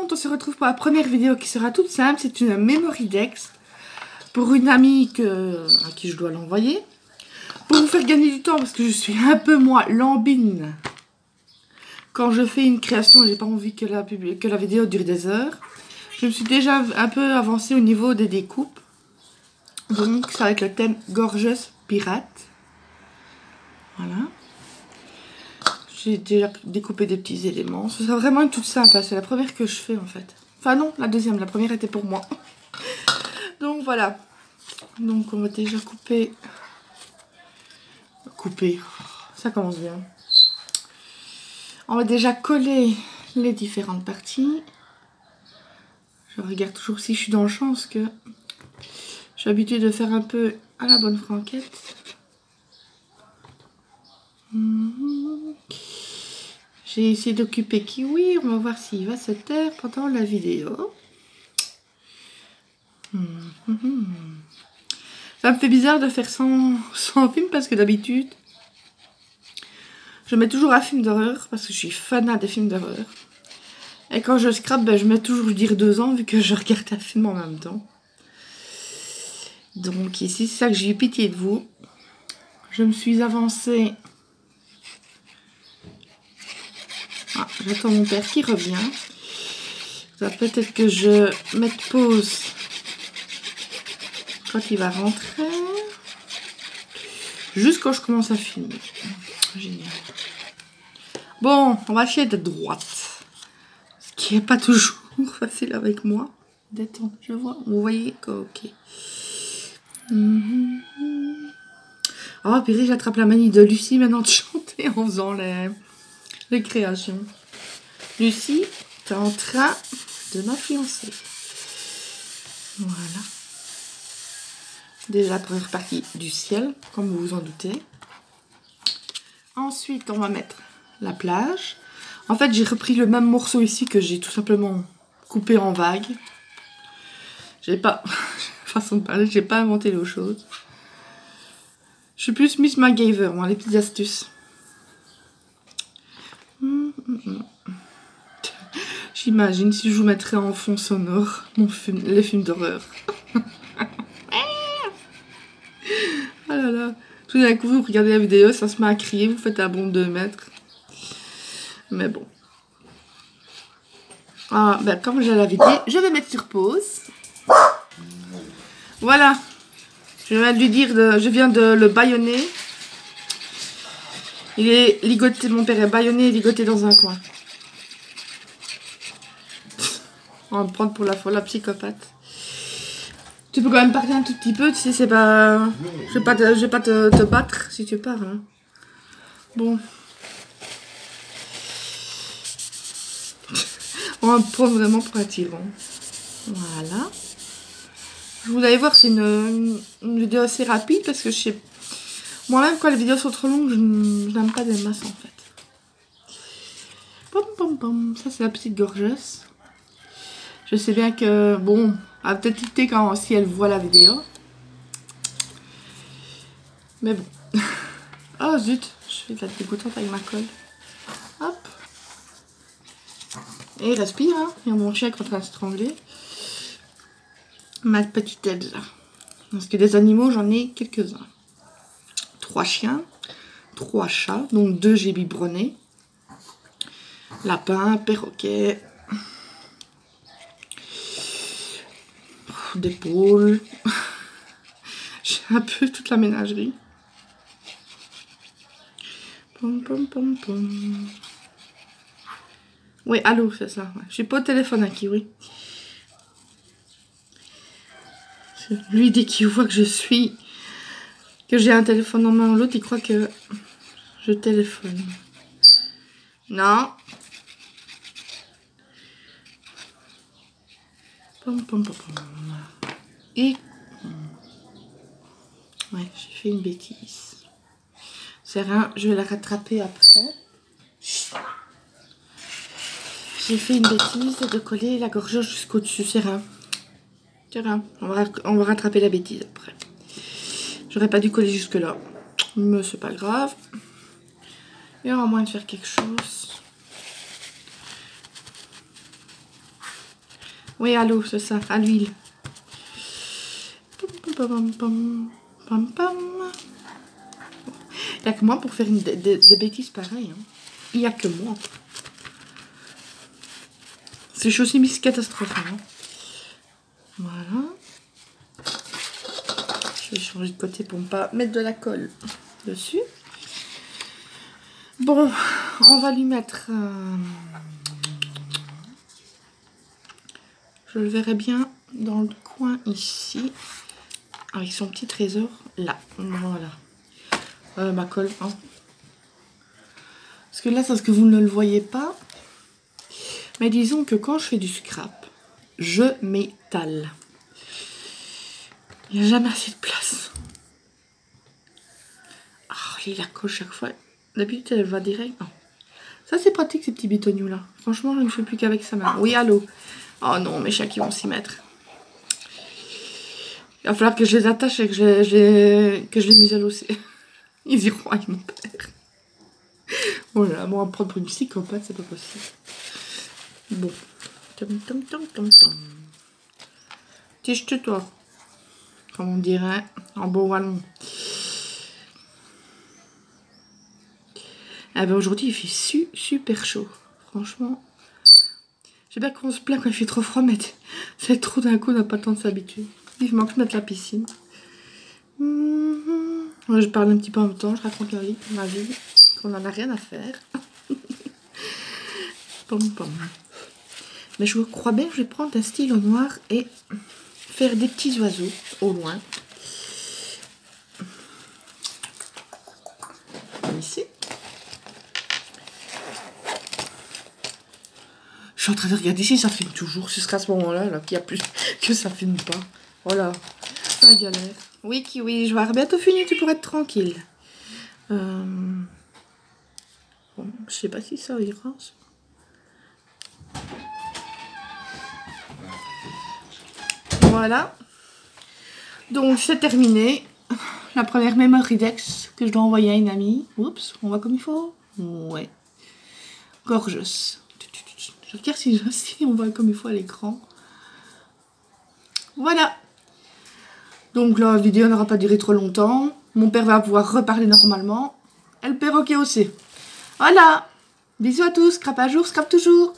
monde, on se retrouve pour la première vidéo qui sera toute simple. C'est une memory Dex pour une amie à qui je dois l'envoyer. Pour vous faire gagner du temps, parce que je suis un peu moi lambine. Quand je fais une création, j'ai pas envie que la vidéo dure des heures. Je me suis déjà un peu avancée au niveau des découpes. Donc ça va être le thème gorgeuse pirate. Voilà. J'ai déjà découpé des petits éléments. Ce sera vraiment une toute simple. C'est la première que je fais en fait. Enfin non, la deuxième. La première était pour moi. Donc voilà. Donc on va déjà couper. Ça commence bien. On va déjà coller les différentes parties. Je regarde toujours si je suis dans le champ, parce que j'ai l'habitude de faire un peu à la bonne franquette. J'ai essayé d'occuper Kiwi. On va voir s'il va se taire pendant la vidéo. Ça me fait bizarre de faire sans film, parce que d'habitude je mets toujours un film d'horreur, parce que je suis fanat des films d'horreur. Et quand je scrape, ben, je mets toujours, je dirais 2 ans, vu que je regarde un film en même temps. Donc ici, c'est ça que j'ai eu pitié de vous. Je me suis avancée. Ah, j'attends mon père qui revient. Peut-être que je mette pause quand il va rentrer. Juste quand je commence à filmer. Génial. Bon, on va essayer de droite. Ce qui n'est pas toujours facile avec moi. Détends, je vois. Vous voyez que ok. Oh, puis j'attrape la manie de Lucie maintenant de chanter en faisant les créations. Lucie, tu es en train de m'influencer. Voilà. Déjà la première partie du ciel, comme vous vous en doutez. Ensuite, on va mettre la plage. En fait, j'ai repris le même morceau ici que j'ai tout simplement coupé en vagues. J'ai pas, façon de parler, j'ai pas inventé l'eau chaude. Je suis plus Miss MacGyver, moi, les petites astuces. J'imagine si je vous mettrais en fond sonore les films d'horreur. Oh là là. Tout d'un coup, vous regardez la vidéo, ça se met à crier, vous faites un bond de 2 mètres. Mais bon. Ah, ben, comme j'ai la vidéo, je vais mettre sur pause. Voilà. Je viens de lui dire, je viens de le bâillonner. Il est ligoté, mon père est bâillonné et ligoté dans un coin. On va me prendre pour la psychopathe. Tu peux quand même parler un tout petit peu, tu sais, c'est pas... Je vais pas te battre si tu pars. Hein. Bon. On va me prendre vraiment pour un tyran. Voilà. Je voulais voir, c'est une vidéo assez rapide, parce que je sais... Moi-même, quand les vidéos sont trop longues, je n'aime pas des masses, en fait. Pom, pom, pom. Ça, c'est la petite gorgeuse. Je sais bien que, bon, elle va peut-être tilter si elle voit la vidéo. Mais bon. Oh zut, je fais de la dégoûtante avec ma colle. Hop. Et respire, hein. Et mon chien est en train de strangler. Ma petite aide là. Parce que des animaux, j'en ai quelques-uns. 3 chiens, 3 chats, donc 2 j'ai biberonné. Lapin, perroquet. Des poules. J'ai un peu toute la ménagerie. Pom, pom, pom, pom. Oui, allô, c'est ça. Ouais. Je suis pas au téléphone à Kiwi. Lui, dès qu'il voit que que j'ai un téléphone en main ou l'autre, il croit que je téléphone. Non. Pom, pom, pom, pom. Et... Ouais, j'ai fait une bêtise. C'est rien, je vais la rattraper après. J'ai fait une bêtise de coller la gorgeuse jusqu'au dessus, c'est rien. C'est rien, on va rattraper la bêtise après. J'aurais pas dû coller jusque là, mais c'est pas grave. Il y aura moyen de faire quelque chose. Oui, à l'eau, c'est ça, à l'huile. Il n'y a que moi pour faire des bêtises pareilles. Hein. Il n'y a que moi. C'est aussi Miss Catastrophe. Hein. Voilà. Je vais changer de côté pour ne pas mettre de la colle dessus. Bon, on va lui mettre... je le verrai bien dans le coin ici. Avec son petit trésor là. Voilà. Ma colle. Hein. Parce que là, c'est parce que vous ne le voyez pas. Mais disons que quand je fais du scrap, je m'étale. Il n'y a jamais assez de place. Oh, il la colle chaque fois. D'habitude, elle va direct. Oh. Ça, c'est pratique, ces petits bitonnios là. Franchement, je ne fais plus qu'avec sa main. Oui, allô. Oh non, mes chats qui vont s'y mettre. Il va falloir que je les attache et que je les muselle aussi. Ils iront avec mon père. Voilà, bon, on va prendre pour une psychopathe, c'est pas possible. Bon. Tige-toi. Comme on dirait en beau wallon. Ah ben aujourd'hui il fait super chaud. Franchement. J'ai bien qu'on se plaint quand il fait trop froid, mais c'est trop d'un coup, on n'a pas le temps de s'habituer. Vivement que je mette la piscine. Je parle un petit peu en même temps, je raconte ma vie, qu'on n'en a rien à faire. Mais je crois bien que je vais prendre un stylo noir et faire des petits oiseaux au loin. Ici. Je suis en train de regarder si ça filme toujours. Ce sera à ce moment-là là, qu'il n'y a plus que ça filme pas. Voilà. La galère. Oui, je vais avoir bientôt fini, tu pourrais être tranquille. Bon, je sais pas si ça ira. Voilà. Donc, c'est terminé. La première memory dex que je dois envoyer à une amie. Oups, on va comme il faut. Ouais. Gorgeous. Je regarde si on voit comme il faut à l'écran. Voilà. Donc la vidéo n'aura pas duré trop longtemps. Mon père va pouvoir reparler normalement. Et le perroquet aussi. Voilà. Bisous à tous. Scrap à jour, scrap toujours.